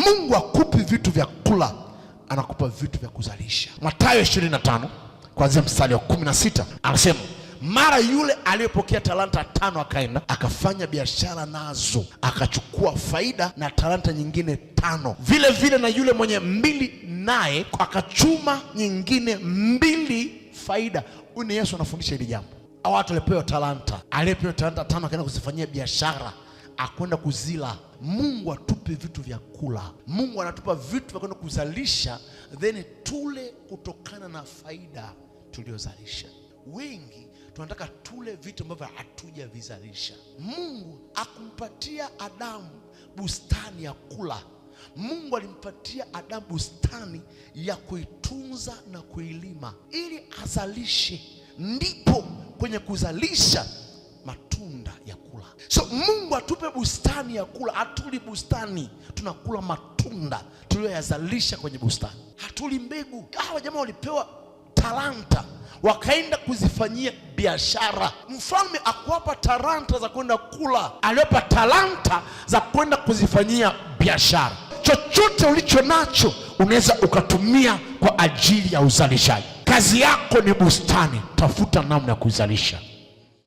Mungu akupi vitu vya kula, anakupa vitu vya kuzalisha. Mathayo 25 kuanzia mstari wa 16 anasema, mara yule aliyepokea talanta 5 akaenda akafanya biashara nazo, akachukua faida na talanta nyingine 5. Vile vile na yule mwenye 2 naye akachuma nyingine 2 faida. Huyu ni Yesu anafundisha hili jambo. Watu alipewa talanta 5 akaenda kuzifanyia biashara, akwenda kuzila. Mungu atupe vitu vya kula. Mungu anatupa vitu vya kwenda kuzalisha, then tule kutokana na faida tuliozalisha. Wengi tunataka tule vitu ambavyo hatujavizalisha. Mungu akumpatia Adamu bustani ya kula. Mungu alimpatia Adamu bustani ya kuitunza na kuilima ili azalishe, ndipo kwenye kuzalisha matunda ya kula. So Mungu atupe bustani ya kula. Hatuli bustani, tunakula matunda tuliyoyazalisha kwenye bustani. Hatuli mbegu. Hawa jamaa walipewa talanta, wakaenda kuzifanyia biashara. Mfalme akuwapa talanta za kwenda kula, aliwapa talanta za kwenda kuzifanyia biashara. Chochote ulicho nacho unaweza ukatumia kwa ajili ya uzalishaji. Kazi yako ni bustani, tafuta namna ya kuzalisha.